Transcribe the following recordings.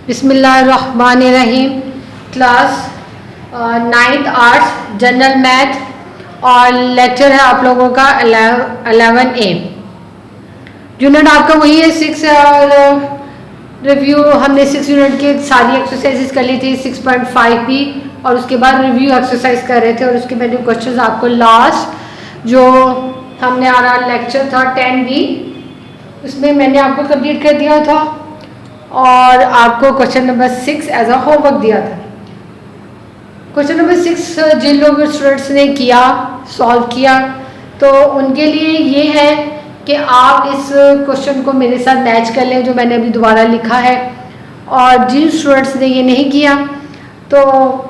बिस्मिल्लाहिर्रहमानिर्रहीम। Class 9th arts general math और lecture है आप लोगों का 11A। यूनिट आपका वही है 6 और रिव्यू हमने 6 यूनिट की सारी एक्सरसाइजेस कर ली थी 6.5 भी, और उसके बाद रिव्यू एक्सरसाइज कर रहे थे और उसके मैंने क्वेश्चन आपको लास्ट जो हमने आ रहा लेक्चर था 10B उसमें मैंने आपको कंप्लीट कर दिया था और आपको question number 6 as a homework दिया था। क्वेश्चन नंबर 6 जिन लोग स्टूडेंट्स ने किया सॉल्व किया तो उनके लिए ये है कि आप इस क्वेश्चन को मेरे साथ मैच कर लें जो मैंने अभी दोबारा लिखा है, और जिन स्टूडेंट्स ने ये नहीं किया तो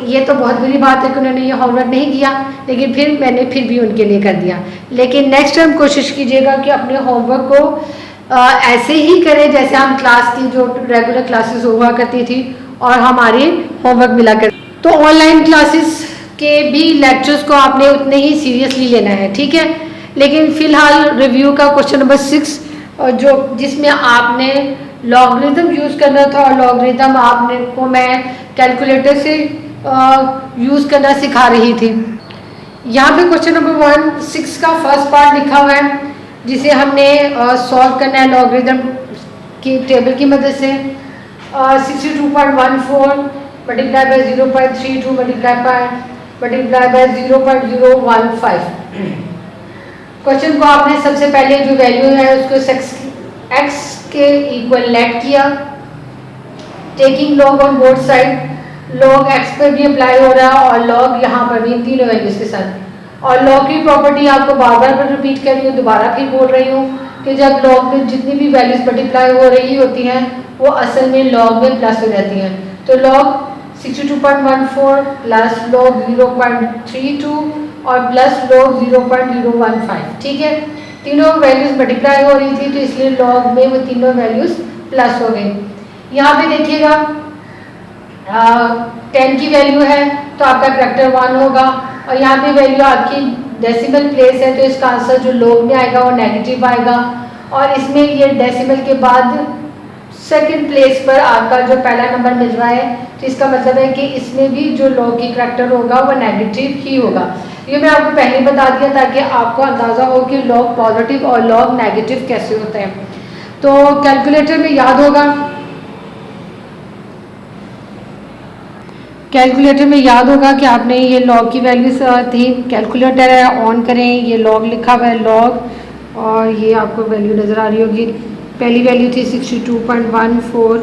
ये तो बहुत बुरी बात है कि उन्होंने ये होमवर्क नहीं किया, लेकिन फिर मैंने फिर भी उनके लिए कर दिया। लेकिन नेक्स्ट टाइम कोशिश कीजिएगा कि अपने होमवर्क को ऐसे ही करें जैसे हम क्लास की जो रेगुलर क्लासेस हुआ करती थी और हमारे होमवर्क मिला कर। तो ऑनलाइन क्लासेस के भी लेक्चर्स को आपने उतने ही सीरियसली लेना है, ठीक है। लेकिन फिलहाल रिव्यू का क्वेश्चन नंबर 6 जो जिसमें आपने लॉगरिथम यूज़ करना था और लॉगरिथम आपने को मैं कैलकुलेटर से यूज़ करना सिखा रही थी। यहाँ पे क्वेश्चन नंबर 6 का फर्स्ट पार्ट लिखा हुआ है जिसे हमने सॉल्व करना है लॉगरिथम की टेबल की मदद से। 62.14 multiply by 0.32 multiply by 0.015। Question को आपने सबसे पहले जो वैल्यू है उसको x के इक्वल लेट किया, taking log on both side. Log x पर भी अप्लाई हो रहा है और लॉग यहाँ पर भी इन तीनों वैल्यूज के साथ। और लॉग की प्रॉपर्टी आपको बार बार रिपीट कर रही हूँ, दोबारा फिर बोल रही हूँ कि जब लॉग में जितनी भी वैल्यूज मल्टीप्लाई हो रही होती हैं वो असल में लॉग में प्लस हो जाती हैं। तो लॉग 62.14 प्लस लॉग 0.32 और प्लस लॉग 0.015, ठीक है। तीनों वैल्यूज मल्टीप्लाई हो रही थी तो इसलिए लॉग में वो तीनों वैल्यूज प्लस हो गई। यहाँ पे देखिएगा 10 की वैल्यू है तो आपका करेक्टर 1 होगा, और यहाँ पे वैल्यू आपकी डेसिमल प्लेस है तो इसका आंसर जो लॉग में आएगा वो नेगेटिव आएगा। और इसमें ये डेसिमल के बाद सेकंड प्लेस पर आपका जो पहला नंबर मिल रहा है तो इसका मतलब है कि इसमें भी जो लॉग की करेक्टर होगा वो नेगेटिव ही होगा। ये मैं आपको पहले बता दिया ताकि आपको अंदाज़ा हो कि लॉग पॉजिटिव और लॉग नेगेटिव कैसे होता है। तो कैलकुलेटर में याद होगा, कैलकुलेटर में याद होगा कि आपने ये लॉग की वैल्यूज थी, कैलकुलेटर है ऑन करें, ये लॉग लिखा हुआ है लॉग, और ये आपको वैल्यू नज़र आ रही होगी। पहली वैल्यू थी 62.14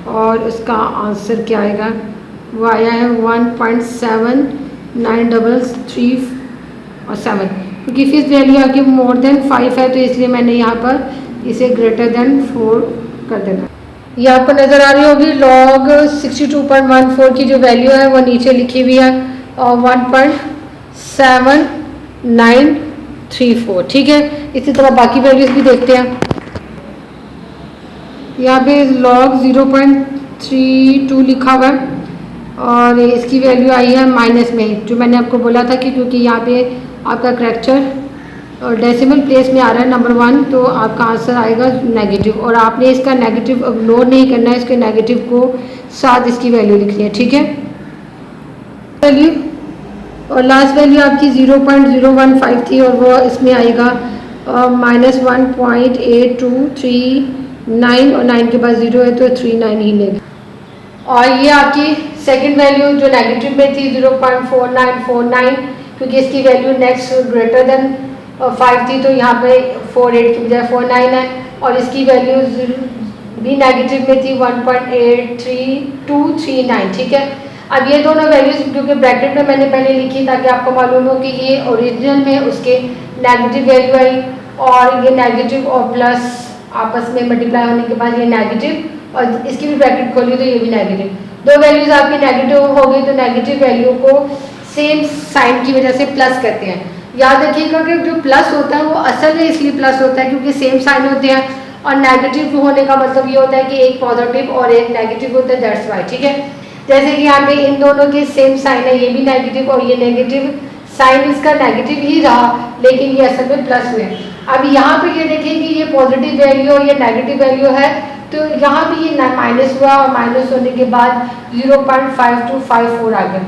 और उसका आंसर क्या आएगा, वो आया है 1.7933 और 7, क्योंकि फिर वैल्यू आपकी मोर देन 5 है तो इसलिए मैंने यहाँ पर इसे ग्रेटर देन 4 कर देना। ये आपको नज़र आ रही होगी लॉग 62.14 की जो वैल्यू है वो नीचे लिखी हुई है और 1.7934, ठीक है। इसी तरह बाकी वैल्यूज भी देखते हैं। यहाँ पे लॉग 0.32 लिखा हुआ है और इसकी वैल्यू आई है माइनस में, जो मैंने आपको बोला था कि क्योंकि यहाँ पे आपका करेक्टर और डेसिमल प्लेस में आ रहा है नंबर 1 तो आपका आंसर आएगा नेगेटिव, और आपने इसका नेगेटिव इग्नोर नहीं करना है, इसके नेगेटिव को साथ इसकी वैल्यू लिखनी है, ठीक है। वैल्यू और लास्ट वैल्यू आपकी 0.015 थी और वो इसमें आएगा -1.8239 और 9 के बाद 0 है तो 39 ही लेगा। और ये आपकी सेकंड वैल्यू जो नेगेटिव में थी 0.4949, क्योंकि इसकी वैल्यू नेक्स्ट ग्रेटर देन 5 थी तो यहाँ पे 48 की बजाय 49 है, और इसकी वैल्यू भी नेगेटिव में थी 1.83239, ठीक है। अब ये दोनों वैल्यूज जो कि ब्रैकेट में मैंने पहले लिखी ताकि आपको मालूम हो कि ये ओरिजिनल में उसके नेगेटिव वैल्यू आई और ये नेगेटिव और प्लस आपस में मल्टीप्लाई होने के बाद ये नेगेटिव, और इसकी भी ब्रैकेट खोली तो ये भी नेगेटिव। दो वैल्यूज आपकी नेगेटिव हो गई तो नेगेटिव वैल्यू को सेम साइन की वजह से प्लस करते हैं। याद रखिएगा कि जो प्लस होता है वो असल में इसलिए प्लस होता है क्योंकि सेम साइन होते हैं, और नेगेटिव होने का मतलब ये होता है कि एक पॉजिटिव और एक नेगेटिव होता है, दैट्स वाई, ठीक है। जैसे कि यहाँ पे इन दोनों के सेम साइन है, ये भी नेगेटिव और ये नेगेटिव, साइन इसका नेगेटिव ही रहा लेकिन ये असल में प्लस हुए। अब यहाँ पे ये देखें कि ये पॉजिटिव वैल्यू और ये नेगेटिव वैल्यू है तो यहाँ भी ये माइनस हुआ और माइनस होने के बाद 0.5254 आ गया।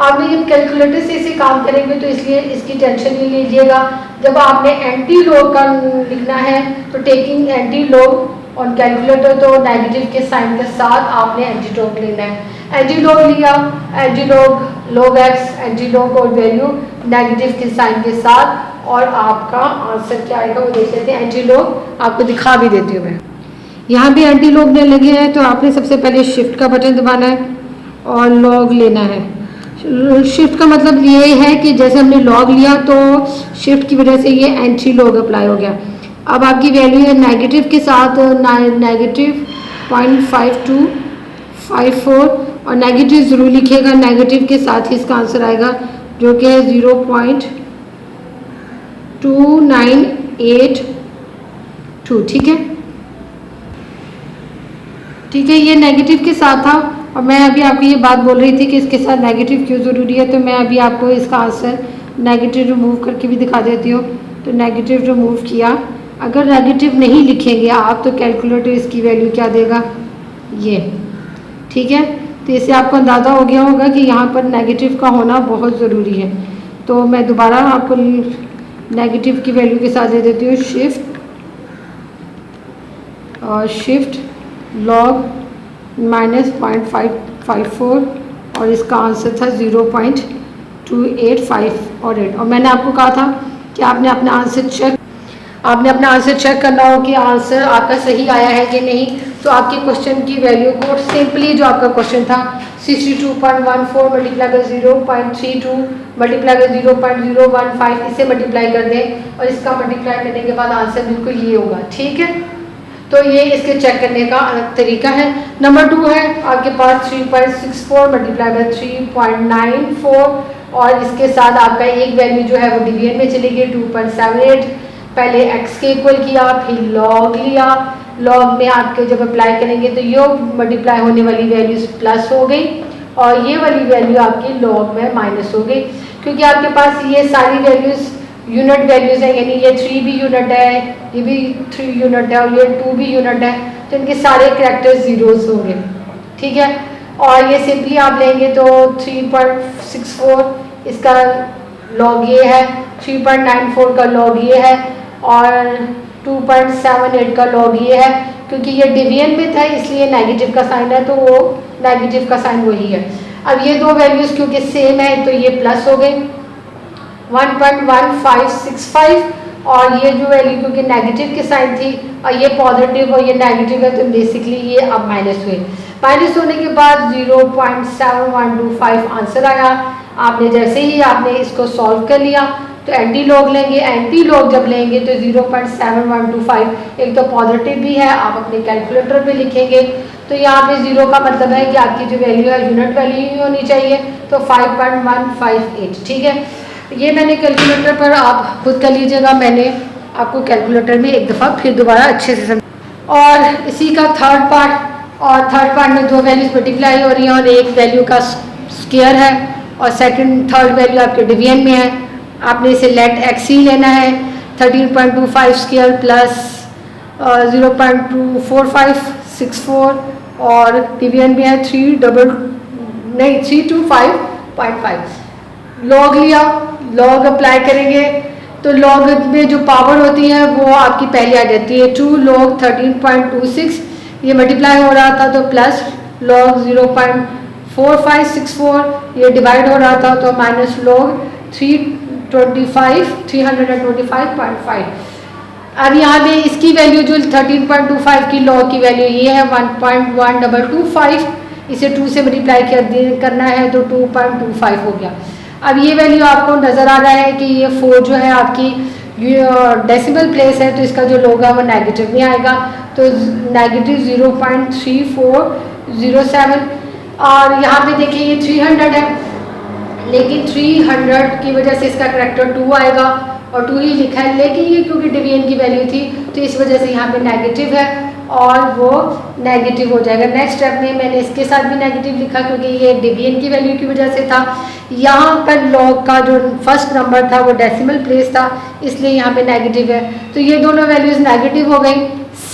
आपने जब कैलकुलेटर से इसे काम करेंगे तो इसलिए इसकी टेंशन नहीं लीजिएगा। जब आपने एंटी लॉग का लिखना है तो taking anti log on calculator, तो नेगेटिव के साइन के साथ आपने एंटी लॉग लेना है। एंटी लॉग लिया, anti log log x, anti log और वैल्यू नेगेटिव के साइन के साथ, और आपका आंसर क्या आएगा वो देख लेते हैं। एंटी लॉग आपको दिखा भी देती हूँ मैं। यहाँ भी एंटी लॉग ने लगे हैं तो आपने सबसे पहले शिफ्ट का बटन दबाना है और लॉग लेना है। शिफ्ट का मतलब ये है कि जैसे हमने लॉग लिया तो शिफ्ट की वजह से ये एंटी लॉग अप्लाई हो गया। अब आपकी वैल्यू है नेगेटिव के साथ नेगेटिव 0.5254, और नेगेटिव ज़रूर लिखिएगा, नेगेटिव के साथ ही इसका आंसर आएगा जो कि है 0.2982। ठीक है, ठीक है, ये नेगेटिव के साथ था। और मैं अभी आपको ये बात बोल रही थी कि इसके साथ नेगेटिव क्यों ज़रूरी है, तो मैं अभी आपको इसका आंसर नेगेटिव रिमूव करके भी दिखा देती हूँ। तो नेगेटिव रिमूव किया, अगर नेगेटिव नहीं लिखेंगे आप तो कैलकुलेटर इसकी वैल्यू क्या देगा, ये। ठीक है, तो इससे आपको अंदाज़ा हो गया होगा कि यहाँ पर नेगेटिव का होना बहुत ज़रूरी है। तो मैं दोबारा आपको नेगेटिव की वैल्यू के साथ दे देती हूँ शिफ्ट लॉग -0.554, और इसका आंसर था 0.2858। और मैंने आपको कहा था कि आपने अपना आंसर चेक करना हो कि आंसर आपका सही आया है कि नहीं। तो आपके क्वेश्चन की वैल्यू को सिंपली, जो आपका क्वेश्चन था 62.14 मल्टीप्लाई कर 0.32 मल्टीप्लाई कर 0.015, इसे मल्टीप्लाई कर दें और इसका मल्टीप्लाई करने के बाद आंसर बिल्कुल ये होगा। ठीक है, तो ये इसके चेक करने का अलग तरीका है। नंबर 2 है आपके पास 3.64 मल्टीप्लाई बाय 3.94, और इसके साथ आपका एक वैल्यू जो है वो डिवीजन में चली गई 2.78। पहले x के इक्वल किया, फिर लॉग लिया, लॉग में आपके जब अप्लाई करेंगे तो ये मल्टीप्लाई होने वाली वैल्यूज प्लस हो गई और ये वाली वैल्यू आपकी लॉग में माइनस हो गई, क्योंकि आपके पास ये सारी वैल्यूज यूनिट वैल्यूज है, यानी ये 3 भी यूनिट है, ये भी 3 यूनिट है और ये 2 भी यूनिट है, तो इनके सारे करैक्टर जीरोस होंगे। ठीक है, और ये सिंपली आप लेंगे तो 3.64 इसका लॉग ये है, 3.94 का लॉग ये है और 2.78 का लॉग ये है। क्योंकि ये डिवीजन में था इसलिए नेगेटिव का साइन है, तो वो नेगेटिव का साइन वही है। अब ये दो वैल्यूज क्योंकि सेम है तो ये प्लस हो गई 1.1565, और ये जो वैल्यू क्योंकि नेगेटिव के साइन थी और ये पॉजिटिव और ये नेगेटिव है तो बेसिकली ये अब माइनस हुए। माइनस होने के बाद 0.7125 आंसर आया। आपने जैसे ही आपने इसको सॉल्व कर लिया तो एंटी लॉग लेंगे, एंटी लॉग जब लेंगे तो 0.7125 एक तो पॉजिटिव भी है, आप अपने कैलकुलेटर पे लिखेंगे तो यहाँ पे 0 का मतलब है कि आपकी जो वैल्यू है यूनिट वैल्यू ही होनी चाहिए, तो 5.158। ठीक है, ये मैंने कैलकुलेटर पर आप खुद कर लीजिएगा, मैंने आपको कैलकुलेटर में एक दफ़ा फिर दोबारा अच्छे से समझ। और इसी का थर्ड पार्ट में दो वैल्यूज मल्टीप्लाई हो रही हैं और एक वैल्यू का स्क्वायर है और थर्ड वैल्यू आपके डिवीजन में है। आपने इसे लेट एक्स ही लेना है, 13.25 स्क्वायर प्लस 0.24564 और डिवीजन में है 325.5। लॉग लिया, लॉग अप्लाई करेंगे तो लॉग में जो पावर होती है वो आपकी पहले आ जाती है 2 log 13.26, ये मल्टीप्लाई हो रहा था तो प्लस log 0.4564 ये डिवाइड हो रहा था तो माइनस log 325.5। अब यहाँ पे इसकी वैल्यू जो 13.25 की लॉग की वैल्यू ये है 1.1225, इसे 2 से मल्टीप्लाई करना है तो 2.25 हो गया। अब ये वैल्यू आपको नज़र आ रहा है कि ये 4 जो है आपकी डेसिमल प्लेस है तो इसका जो लॉग है वो नेगेटिव नहीं आएगा, तो नेगेटिव 0.3407। और यहाँ पे देखिए ये 300 है, लेकिन 300 की वजह से इसका करैक्टर 2 आएगा और 2 ही लिखा है, लेकिन ये क्योंकि डिवीजन की वैल्यू थी तो इस वजह से यहाँ पे नेगेटिव है और वो नेगेटिव हो जाएगा। नेक्स्ट स्टेप में मैंने इसके साथ भी नेगेटिव लिखा क्योंकि ये डिवीजन की वैल्यू की वजह से था। यहाँ पर लॉग का जो फर्स्ट नंबर था वो डेसिमल प्लेस था इसलिए यहाँ पे नेगेटिव है, तो ये दोनों वैल्यूज नेगेटिव हो गई।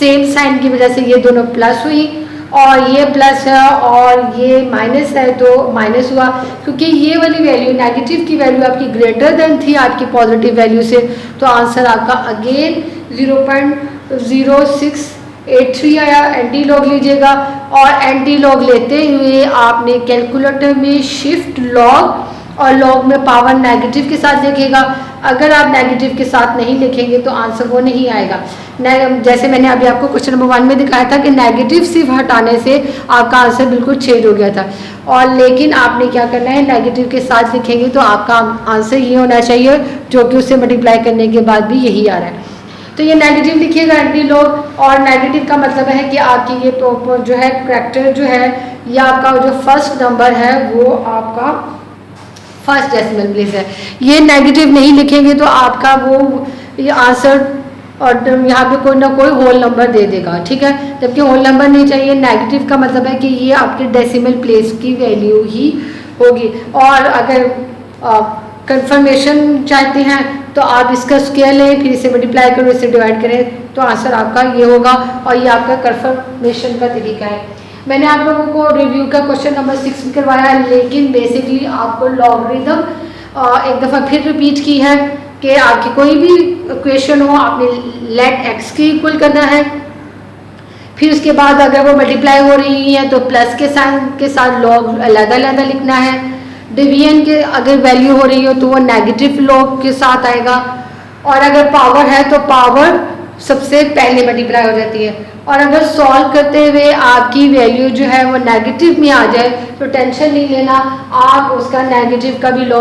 सेम साइन की वजह से ये दोनों प्लस हुई, और ये प्लस है और ये माइनस है तो माइनस हुआ, क्योंकि ये वाली वैल्यू नेगेटिव की वैल्यू आपकी ग्रेटर देन थी आपकी पॉजिटिव वैल्यू से, तो आंसर आपका अगेन 0.0683 आया। एंटी लॉग लीजिएगा, और एंटी लॉग लेते हुए आपने कैलकुलेटर में शिफ्ट लॉग और लॉग में पावर नेगेटिव के साथ लिखेगा। अगर आप नेगेटिव के साथ नहीं लिखेंगे तो आंसर वो नहीं आएगा। जैसे मैंने अभी आपको क्वेश्चन नंबर 1 में दिखाया था कि नेगेटिव सिर्फ हटाने से आपका आंसर बिल्कुल चेंज हो गया था, और लेकिन आपने क्या करना है, नेगेटिव के साथ लिखेंगे तो आपका आंसर ये होना चाहिए जो कि उससे मल्टीप्लाई करने के बाद भी यही आ रहा है। तो ये नेगेटिव लिखिएगा एंटी लॉग, और नेगेटिव का मतलब है कि आपकी ये जो है करैक्टर जो है, या आपका जो फर्स्ट नंबर है वो आपका फर्स्ट डेसिमल प्लेस है। ये नेगेटिव नहीं लिखेंगे तो आपका वो ये आंसर और यहाँ पे कोई ना कोई होल नंबर दे देगा, ठीक है, जबकि होल नंबर नहीं चाहिए। नेगेटिव का मतलब है कि ये आपके डेसिमल प्लेस की वैल्यू ही होगी। और अगर कंफर्मेशन चाहते हैं तो आप इसका स्क्वायर लें, फिर इसे मल्टीप्लाई करो, इसे डिवाइड करें, तो आंसर आपका ये होगा, और ये आपका कंफर्मेशन का तरीका है। मैंने आप लोगों को रिव्यू का क्वेश्चन नंबर 6 भी करवाया, लेकिन बेसिकली आपको लॉगरिथम एक दफ़ा फिर रिपीट की है कि आपकी कोई भी इक्वेशन हो, आपने लेट एक्स की इक्वल करना है, फिर उसके बाद अगर वो मल्टीप्लाई हो रही है तो प्लस के साइन के साथ लॉग अलग-अलग लिखना है। डिवीजन के अगर वैल्यू हो रही हो तो वो नेगेटिव लॉग के साथ आएगा, और अगर पावर है तो पावर सबसे पहले मल्टीप्लाई हो जाती है। और अगर सॉल्व करते हुए आपकी वैल्यू जो है वो नेगेटिव में आ जाए तो टेंशन नहीं लेना, आप उसका नेगेटिव का भी लॉग